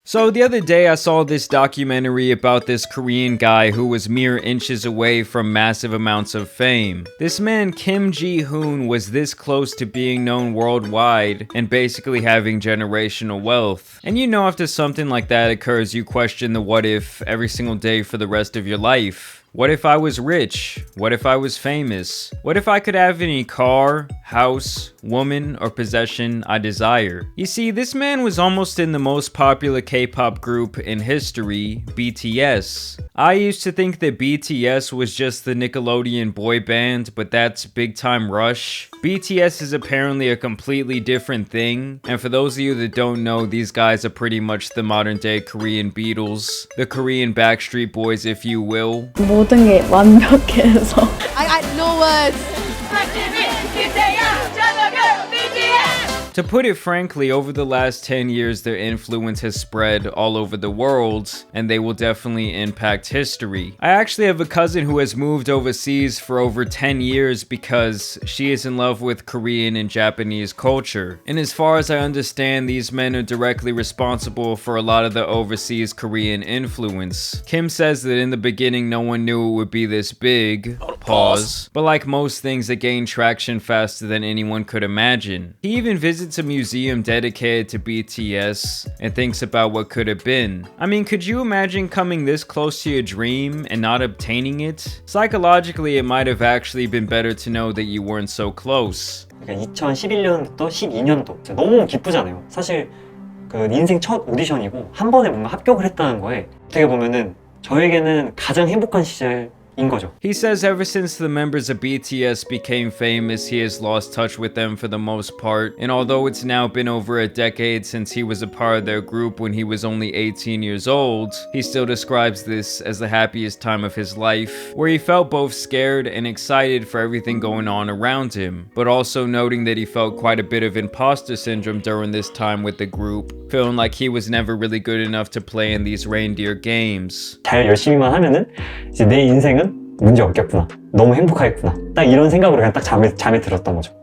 So the other day I saw this documentary about this Korean guy who was mere inches away from massive amounts of fame. This man Kim Ji-hoon was this close to being known worldwide and basically having generational wealth. And you know, after something like that occurs, you question the what if every single day for the rest of your life. What if I was rich? What if I was famous? What if I could have any car, house, woman, or possession I desire? You see, this man was almost in the most popular K-pop group in history, BTS. I used to think that BTS was just the Nickelodeon boy band, but that's Big Time Rush. BTS is apparently a completely different thing, and for those of you that don't know, these guys are pretty much the modern day Korean Beatles, the Korean Backstreet Boys if you will. 모든 게 완벽해서 I no words. To put it frankly, over the last 10 years, their influence has spread all over the world, and they will definitely impact history. I actually have a cousin who has moved overseas for over 10 years because she is in love with Korean and Japanese culture. And as far as I understand, these men are directly responsible for a lot of the overseas Korean influence. Kim says that in the beginning, no one knew it would be this big. Pause. But like most things, it gained traction faster than anyone could imagine. He even visits a museum dedicated to BTS and thinks about what could have been. I mean, could you imagine coming this close to your dream and not obtaining it? Psychologically, it might have actually been better to know that you weren't so close. 그러니까 2011년부터 12년도 너무 기쁘잖아요. 사실 그 인생 첫 오디션이고 한 번에 뭔가 합격을 했다는 거에 어떻게 보면은 저에게는 가장 행복한 시절인 거죠. He says ever since the members of BTS became famous, he has lost touch with them for the most part, and although it's now been over a decade since he was a part of their group when he was only 18 years old, he still describes this as the happiest time of his life, where he felt both scared and excited for everything going on around him, but also noting that he felt quite a bit of imposter syndrome during this time with the group, feeling like he was never really good enough to play in these reindeer games. 잘 열심히만 하면은 이제 내 인생은 문제 없겠구나. 너무 행복하겠구나. 딱 이런 생각으로 그냥 딱 잠에 들었던 거죠.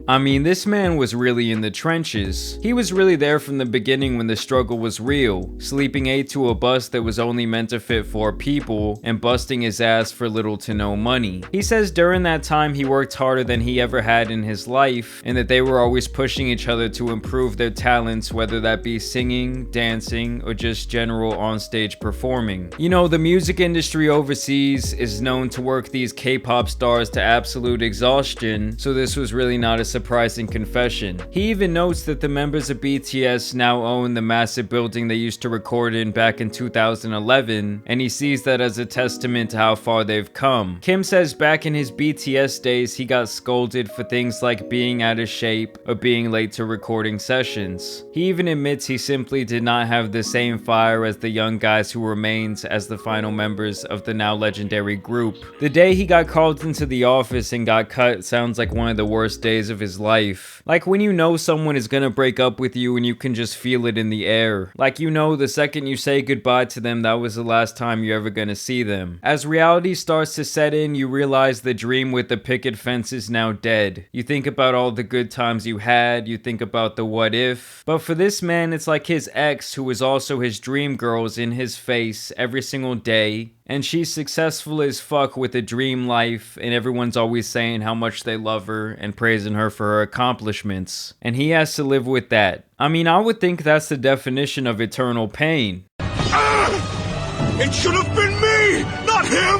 I mean, this man was really in the trenches. He was really there from the beginning when the struggle was real, sleeping 8 to a bus that was only meant to fit 4 people, and busting his ass for little to no money. He says during that time he worked harder than he ever had in his life, and that they were always pushing each other to improve their talents, whether that be singing, dancing, or just general onstage performing. You know, the music industry overseas is known to work these K-pop stars to absolute exhaustion, so this was really not a surprising confession. He even notes that the members of BTS now own the massive building they used to record in back in 2011, and he sees that as a testament to how far they've come. Kim says back in his BTS days, he got scolded for things like being out of shape or being late to recording sessions. He even admits he simply did not have the same fire as the young guys who remained as the final members of the now legendary group. The day he got called into the office and got cut sounds like one of the worst days of his life. Like when you know someone is gonna break up with you and you can just feel it in the air. Like you know the second you say goodbye to them, that was the last time you're ever gonna see them. As reality starts to set in, you realize the dream with the picket fence is now dead. You think about all the good times you had, you think about the what if. But for this man, it's like his ex, who was also his dream girl, is in his face every single day, and she's successful as fuck with a dream life, and everyone's always saying how much they love her and praising her for her accomplishments. And he has to live with that. I mean, I would think that's the definition of eternal pain. It should have been me, not him!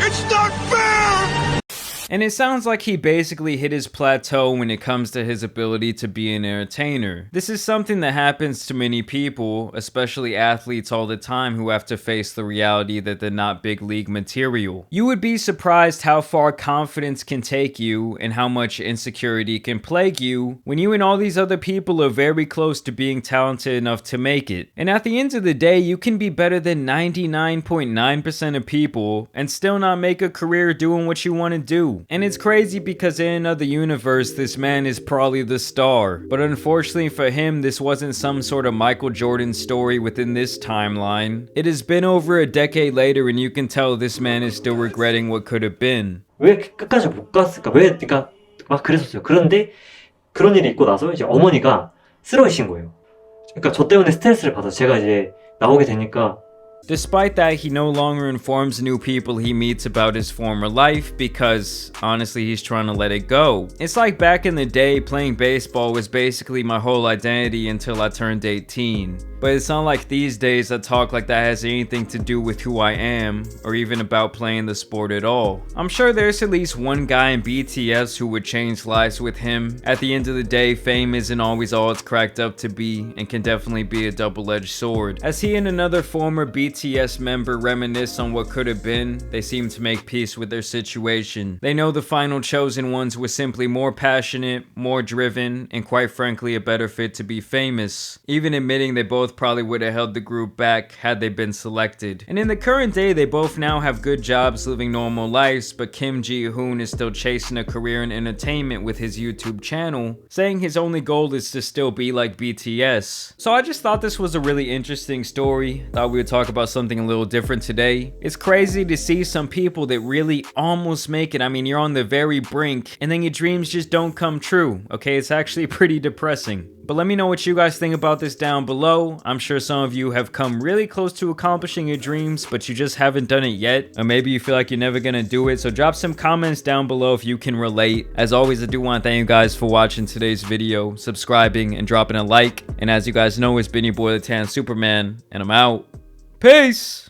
It's not fair! And it sounds like he basically hit his plateau when it comes to his ability to be an entertainer. This is something that happens to many people, especially athletes all the time, who have to face the reality that they're not big league material. You would be surprised how far confidence can take you and how much insecurity can plague you when you and all these other people are very close to being talented enough to make it. And at the end of the day, you can be better than 99.9% of people and still not make a career doing what you want to do. And it's crazy because in another universe, this man is probably the star. But unfortunately for him, this wasn't some sort of Michael Jordan story within this timeline. It has been over a decade later and you can tell this man is still regretting what could have been. 왜 끝까지 못 갔을까? 왜 그러니까 막 그랬었어요. 그런데 그런 일이 있고 나서 이제 어머니가 쓰러지신 거예요. 그러니까 저 때문에 스트레스를 받아. 제가 이제 나오게 되니까. Despite that, he no longer informs new people he meets about his former life because, honestly, he's trying to let it go. It's like back in the day, playing baseball was basically my whole identity until I turned 18. But it's not like these days I talk like that has anything to do with who I am, or even about playing the sport at all. I'm sure there's at least one guy in BTS who would change lives with him. At the end of the day, fame isn't always all it's cracked up to be, and can definitely be a double-edged sword. As he and another former BTS member reminisce on what could have been, they seem to make peace with their situation. They know the final chosen ones were simply more passionate, more driven, and quite frankly a better fit to be famous, even admitting they both probably would have held the group back had they been selected. And in the current day, they both now have good jobs living normal lives, but Kim Ji-hoon is still chasing a career in entertainment with his YouTube channel, saying his only goal is to still be like BTS. So I just thought this was a really interesting story. Thought we would talk about something a little different today. It's crazy to see some people that really almost make it. I mean, you're on the very brink, and then your dreams just don't come true. Okay, it's actually pretty depressing. But let me know what you guys think about this down below. I'm sure some of you have come really close to accomplishing your dreams, but you just haven't done it yet. Or maybe you feel like you're never gonna do it. So drop some comments down below if you can relate. As always, I do want to thank you guys for watching today's video, subscribing, and dropping a like. And as you guys know, it's been your boy, the Tan Superman, and I'm out. Peace!